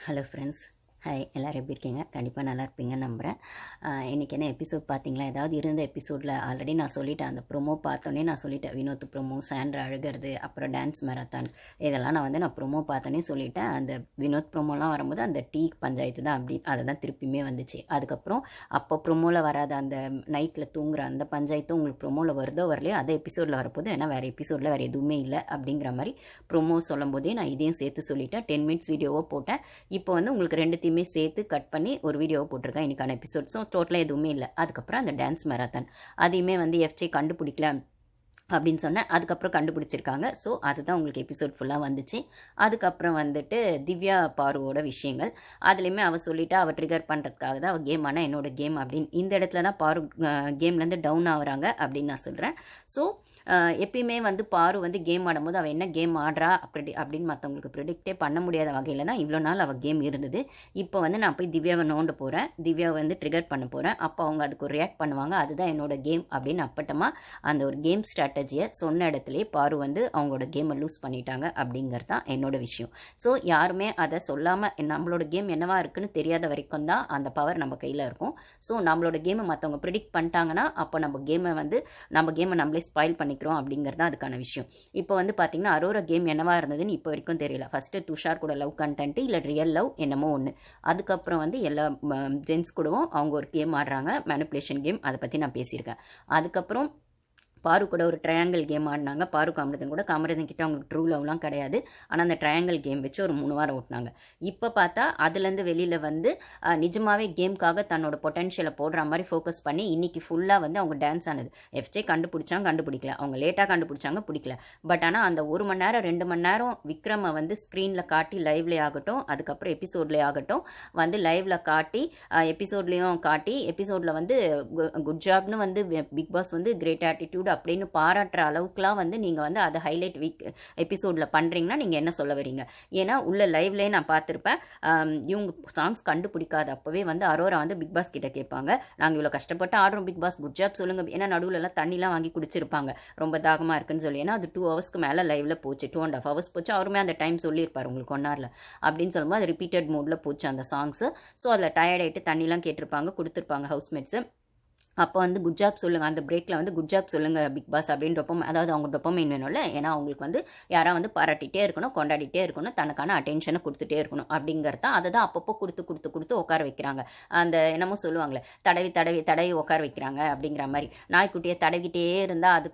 Hello friends, hi. எல்லோரும் எப்படி இருக்கீங்க? கண்டிப்பாக நல்லா இருப்பீங்கன்னு நம்புகிறேன். இன்றைக்கி என்ன எபிசோட் பார்த்தீங்களா? ஏதாவது இருந்த எபிசோடில் ஆல்ரெடி நான் சொல்லிட்டேன். அந்த ப்ரொமோ பார்த்தோன்னே நான் சொல்லிட்டேன். வினோத் ப்ரொமோ, சாண்ட்ரா அழுகிறது, அப்புறம் டான்ஸ் மேரத்தான், இதெல்லாம் நான் ப்ரொமோ பார்த்தோன்னே சொல்லிட்டேன். அந்த வினோத் ப்ரொமோலாம் வரும்போது அந்த டீ பஞ்சாயத்து தான் அதை தான் திருப்பியுமே வந்துச்சு. அதுக்கப்புறம் அப்போ ப்ரொமோவில் வராத அந்த நைட்டில் தூங்குற அந்த பஞ்சாயத்து உங்களுக்கு ப்ரொமோவில் வருதோ வரலையோ அதே எபிசோடில் வரப்போது. ஏன்னா வேறு எபிசோடில் வேறு எதுவுமே இல்லை அப்படிங்கிற மாதிரி ப்ரொமோ சொல்லும் போதே நான் இதையும் சேர்த்து சொல்லிட்டேன். 10 மினிட்ஸ் வீடியோவாக போட்டேன். இப்போ உங்களுக்கு ரெண்டுத்தையுமே சேர்த்து கட் பண்ணி ஒரு வீடியோவை போட்டிருக்கேன் இன்றைக்கான எபிசோட். ஸோ டோட்டலாக எதுவுமே இல்லை. அதுக்கப்புறம் அந்த டான்ஸ் மேரத்தான் அதையுமே எஃப்ஜே கண்டுபிடிக்கல அப்படின்னு சொன்னேன். அதுக்கப்புறம் கண்டுபிடிச்சிருக்காங்க. ஸோ அதுதான் உங்களுக்கு எபிசோட் ஃபுல்லாக வந்துச்சு. அதுக்கப்புறம் திவ்யா பாருவோட விஷயங்கள் அதுலேயுமே அவள் சொல்லிவிட்டு அவள் ட்ரிகர் பண்ணுறதுக்காக தான் அவள் கேம் ஆனால் என்னோடய கேம் அப்படின்னு இந்த இடத்துல தான் பாரு கேம்லேருந்து டவுன் ஆகுறாங்க அப்படின்னு நான் சொல்கிறேன். ஸோ எப்பயுமே பாரு கேம் ஆடும்போது அவள் என்ன கேம் ஆடுறா அப்படின்னு மற்றவங்களுக்கு ப்ரிடிக்டே பண்ண முடியாத வகையில் தான் இவ்வளோ நாள் அவள் கேம் இருந்தது. இப்போ நான் போய் திவ்யாவை நோண்ட போகிறேன், திவ்யாவை ட்ரிகர் பண்ண போகிறேன். அப்போ அவங்க அதுக்கு ஒரு ரியாக்ட் பண்ணுவாங்க. அதுதான் என்னோட கேம் அப்படின்னு அப்பட்டமாக அந்த ஒரு கேம் ஸ்ட்ராட்டஜியை சொன்ன இடத்துலேயே பாரு அவங்களோட கேமை லூஸ் பண்ணிட்டாங்க அப்படிங்கிறது தான் என்னோட விஷயம். ஸோ யாருமே அதை சொல்லாமல் நம்மளோட கேம் என்னவா இருக்குன்னு தெரியாத வரைக்கும் தான் அந்த பவர் நம்ம கையில் இருக்கும். ஸோ நம்மளோட கேமை மற்றவங்க ப்ரிடிக்ட் பண்ணிட்டாங்கன்னா அப்போ நம்ம கேமை நம்மளே ஸ்பாயில் பண்ணிக்கிறோம் அப்படிங்கிறது தான் அதுக்கான விஷயம். இப்போ பார்த்தீங்கன்னா அரோரா கேம் என்னவா இருந்ததுன்னு இப்போ வரைக்கும் தெரியல. ஃபஸ்ட்டு துஷார் கூட லவ் கண்டென்ட்டு இல்லை ரியல் லவ் என்னமோ ஒன்று. அதுக்கப்புறம் எல்லா ஜென்ஸ் கூடவும் அவங்க ஒரு கேம் ஆடுறாங்க, மேனிப்புலேஷன் கேம். அதை பற்றி நான் பேசியிருக்கேன். அதுக்கப்புறம் பாரு கூட ஒரு ட்ரையாங்கிள் கேம் ஆடினாங்க. பாரு காமராஜன் கூட. காமராஜன் கிட்ட அவங்களுக்கு ட்ரூ லவ்லாம் கிடையாது. ஆனால் அந்த ட்ரையாங்கிள் கேம் வச்சு ஒரு 3 வாரம் ஓட்டினாங்க. இப்போ பார்த்தா அதுலேருந்து வெளியில் நிஜமாகவே கேமுக்காக தன்னோட பொட்டென்ஷியலை போடுற மாதிரி ஃபோக்கஸ் பண்ணி இன்றைக்கி ஃபுல்லாக அவங்க டான்ஸ் ஆனது. எஃப்ஜே கண்டுபிடிக்கல. அவங்க லேட்டாக கண்டுபிடிச்சாங்க, பிடிக்கல. பட் ஆனால் அந்த 1 மணி நேரம் 2 மணி நேரம் விக்ரமை ஸ்க்ரீனில் காட்டி லைவ்லேயே ஆகட்டும், அதுக்கப்புறம் எபிசோட்லேயே ஆகட்டும் லைவில் காட்டி எபிசோட்லேயும் காட்டி எபிசோடில் குட் ஜாப்னு பிக் பாஸ் கிரேட் ஆட்டிடியூட் அப்படின்னு பாராட்டுற அளவுக்குலாம் நீங்கள் அதை ஹைலைட் எபிசோடில் பண்ணுறீங்கன்னா நீங்கள் என்ன சொல்ல வரீங்க? ஏன்னா உள்ள லைவ்லேயே நான் பார்த்துருப்பேன். இவங்க சாங்ஸ் கண்டுபிடிக்காத அப்போவே அரோரா பிக் பாஸ் கிட்ட கேட்பாங்க, நாங்கள் இவ்வளோ கஷ்டப்பட்டு ஆடுறோம் பிக் பாஸ், குட் ஜாப் சொல்லுங்கள். ஏன்னா நடுவில்லாம் தண்ணிலாம் வாங்கி குடிச்சிருப்பாங்க ரொம்ப தாகமாக இருக்குன்னு சொல்லி. ஏன்னா அது 2 ஹவர்ஸ்க்கு மேலே லைவில் போச்சு, 2.5 ஹவர்ஸ் போச்சு. அவருமே அந்த டைம் சொல்லியிருப்பார் உங்களுக்கு 1 ஹவரில் அப்படின்னு சொல்லும்போது அது ரிப்பீட்டட் மோடில் போச்சு அந்த சாங்ஸு. ஸோ அதில் டயர்ட் ஆகிட்டு தண்ணிலாம் கேட்டிருப்பாங்க, கொடுத்துருப்பாங்க ஹவுஸ்மேட்ஸு. அப்போ குட் ஜாப் சொல்லுங்கள், அந்த பிரேக்கில் குட் ஜாப் சொல்லுங்கள் பிக் பாஸ் அப்படின்னு அதாவது அவங்க டொப்பமைன் வேணும்ல. ஏன்னா அவங்களுக்கு யாராவது பாராட்டிகிட்டே இருக்கணும், கொண்டாடிட்டே இருக்கணும், தனக்கான அட்டென்ஷனை கொடுத்துட்டே இருக்கணும் அப்படிங்கிறத அதை தான் அப்பப்போ கொடுத்து உட்கார வைக்கிறாங்க. அந்த என்னமோ சொல்லுவாங்களே, தடவி தடவி தடவி உட்கார வைக்கிறாங்க அப்படிங்கிற மாதிரி. நாய்க்குட்டியை தடவிட்டே இருந்தால் அதுக்கு